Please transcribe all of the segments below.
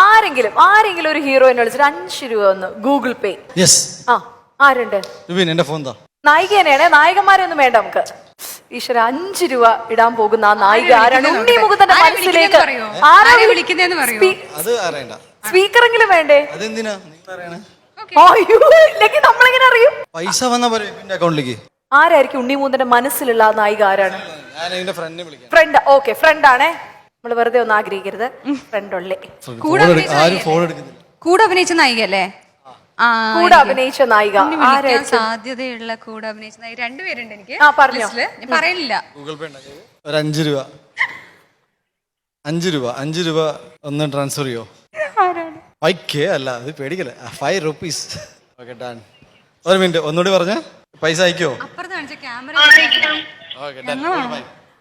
ആരെങ്കിലും ഒരു ഹീറോയിനെ വിളിച്ചിട്ട് 5 രൂപ ഒന്ന് ഗൂഗിൾ പേ. യെസ്. ആ ആരുണ്ട്? എന്റെ ഫോൺ താ. നായികേനെയാണേ, നായകന്മാരൊന്നും വേണ്ട നമുക്ക്. ഈശ്വര 5 രൂപ ഇടാൻ പോകുന്ന ആ നായിക ആരാണ്? ഉണ്ണി മുകുന്ദന്റെ മനസ്സിലേക്ക് സ്പീക്കറെങ്കിലും വേണ്ടേ? ഇല്ലെങ്കിൽ നമ്മളെങ്ങനെ അറിയും? പൈസ വന്ന അക്കൗണ്ടിലേക്ക്. ആരായിരിക്കും ഉണ്ണി മുകുന്ദന്റെ മനസ്സിലുള്ള ആ നായിക ആരാണ്? ഫ്രണ്ട്. ഓക്കെ, ഫ്രണ്ട് ആണേ. നമ്മള് വെറുതെ ഒന്നും ആഗ്രഹിക്കരുത്. ഫ്രണ്ട് ഉള്ളേ. കൂടെ അഭിനയിച്ച നായികല്ലേ? കൂടെ അഭിനയിച്ച നായിക സാധ്യതയുള്ള കൂടെ അഭിനയിച്ച നായിക രണ്ടുപേരുണ്ട് എനിക്ക്. ഞാൻ പറയില്ല. ഗൂഗിൾ പേ ഒരു 5 രൂപ. 5 രൂപ ഒന്ന് ട്രാൻസ്ഫർ ചെയ്യോ? വൈക്കേ അല്ല, അത് പേടിക്കല്ലേ. 5 rupees. Okay, done. ഒരു മിനിറ്റ്, ഒന്നുകൂടി പറഞ്ഞ പൈസ അയക്കോ?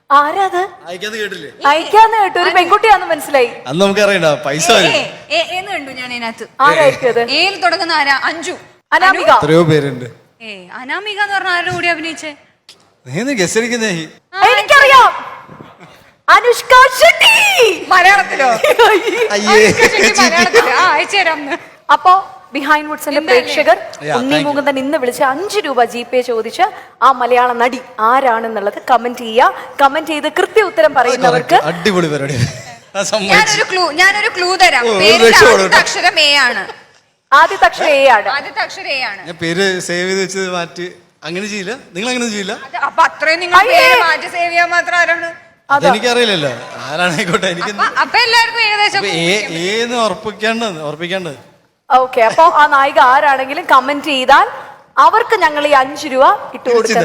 ആരാത്? കേട്ടില്ലേ? അയക്കാന്ന് കേട്ടു. ഒരു പെൺകുട്ടിയാന്ന് മനസ്സിലായി. അന്ന് നമുക്ക് അറിയണ്ട പൈസ കണ്ടു ഞാൻ അതിനകത്ത്. ആരായിരിക്കും തുടങ്ങുന്ന ആരാ? അഞ്ജു, അനാമിക, എത്രയോ പേരുണ്ട്. അനാമിക എന്ന് പറഞ്ഞ ആരുടെ കൂടി അഭിനയിച്ചേ? എനിക്കറിയാം. അനുഷ്ക ഷെട്ടി. മലയാളത്തിലോ? അയച്ചുതരാം. അപ്പോ ബിഹൈൻഡ് വുഡ്സിന്റെ പ്രേക്ഷകർ ഉണ്ണി മുകുന്ദൻ ഇന്ന് വിളിച്ച് 5 രൂപ GPay ചോദിച്ച് ആ മലയാള നടി ആരാണെന്നുള്ളത് കമന്റ് ചെയ്യുക. കമന്റ് ചെയ്ത് കൃത്യ ഉത്തരം പറയുന്നവർക്ക് അടിപൊളി പരിപാടി. ഞാനൊരു ക്ലൂ തരാം. ആദ്യത്തെ അക്ഷരം A ആണ്. ആദ്യത്തെ അക്ഷരം A ആണ്. ഞാൻ പേര് സേവ് ചെയ്ത് വെച്ച് മാറ്റി. അങ്ങനെ ചെയ്യില്ല? നിങ്ങൾ അങ്ങനെ ചെയ്യില്ല? അപ്പൊ അത്രയും നിങ്ങൾ മാറ്റി സേവ് ചെയ്യാൻ മാത്രം ആരാണ്? അതെനിക്കറിയില്ലല്ലോ. ആരാണായിക്കോട്ടെ. എനിക്ക് അപ്പൊ എല്ലാവർക്കും ഏകദേശം ഉറപ്പിക്കാണ്ട്. ഓക്കെ, അപ്പൊ ആ നായിക ആരാണെങ്കിലും കമന്റ് ചെയ്താൽ അവർക്ക് ഞങ്ങൾ ഈ 5 രൂപ ഇട്ട് കൊടുക്കും.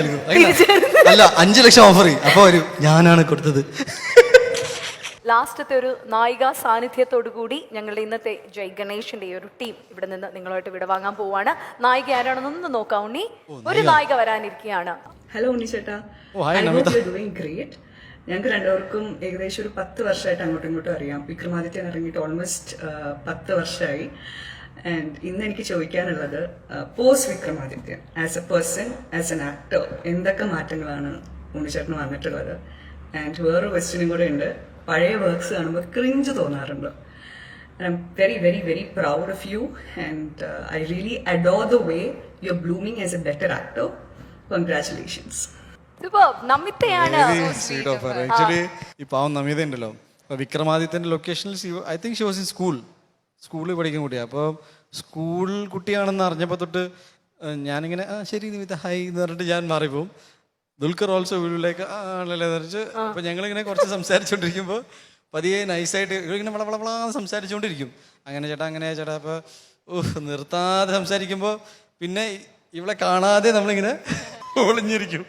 അല്ല, 5 ലക്ഷം ഓഫർ. അപ്പൊ ഞാനാണ് കൊടുത്തത്. ലാസ്റ്റത്തെ ഒരു നായിക സാന്നിധ്യത്തോടു കൂടി ഞങ്ങളുടെ ഇന്നത്തെ ജയ് ഗണേഷിന്റെ ഈ ഒരു ടീം ഇവിടെ നിന്ന് നിങ്ങളുമായിട്ട് വിട വാങ്ങാൻ പോവാണ്. നായിക ആരാണെന്നൊന്ന് നോക്കാം ഉണ്ണി. ഒരു നായിക വരാനിരിക്കുകയാണ്. ഹലോ ഉണ്ണി ചേട്ടാ, ഗ്രേറ്റ്. ഞങ്ങൾക്ക് രണ്ടുപേർക്കും ഏകദേശം ഒരു 10 വർഷമായിട്ട് അങ്ങോട്ടും ഇങ്ങോട്ടും അറിയാം. വിക്രമാദിത്യൻ ഇറങ്ങിയിട്ട് ഓൾമോസ്റ്റ് 10 വർഷമായി. ആൻഡ് ഇന്ന് എനിക്ക് ചോദിക്കാനുള്ളത്, post Vikramadithyan as A person, as an actor എന്തൊക്കെ മാറ്റങ്ങളാണ് ഉണ്ണിച്ചേട്ടന് വന്നിട്ടുള്ളത്? ആൻഡ് വേറൊരു ക്വസ്റ്റ്യനും കൂടെ ഉണ്ട്. പഴയ വർക്ക്സ് കാണുമ്പോൾ ക്രിഞ്ച് തോന്നാറുണ്ട്. I am very very very proud of you and I really adore the way you are blooming as A better actor. Congratulations. Actually ഈ പാവം നമിത ഉണ്ടല്ലോ, വിക്രമാദിത്യന്റെ ലൊക്കേഷനിൽ I think she was in സ്കൂളിൽ പഠിക്കുന്ന കുട്ടിയാണ്. അപ്പോൾ സ്കൂൾ കുട്ടിയാണെന്ന് അറിഞ്ഞപ്പോൾ തൊട്ട് ഞാനിങ്ങനെ ശരി നിമിത്ത ഹായ് എന്ന് പറഞ്ഞിട്ട് ഞാൻ മാറിപ്പോവും. ദുൽഖർ ഓൾസോ വീട്ടിലേക്ക് ആണല്ലേ നിറച്ച്. അപ്പോൾ ഞങ്ങളിങ്ങനെ കുറച്ച് സംസാരിച്ചുകൊണ്ടിരിക്കുമ്പോൾ പതിയെ നൈസായിട്ട് ഇങ്ങനെ വളവളവളാ സംസാരിച്ചുകൊണ്ടിരിക്കും. അങ്ങനെ ചേട്ടാ. അപ്പോൾ നിർത്താതെ സംസാരിക്കുമ്പോൾ പിന്നെ ഇവളെ കാണാതെ നമ്മളിങ്ങനെ ഒളിഞ്ഞിരിക്കും.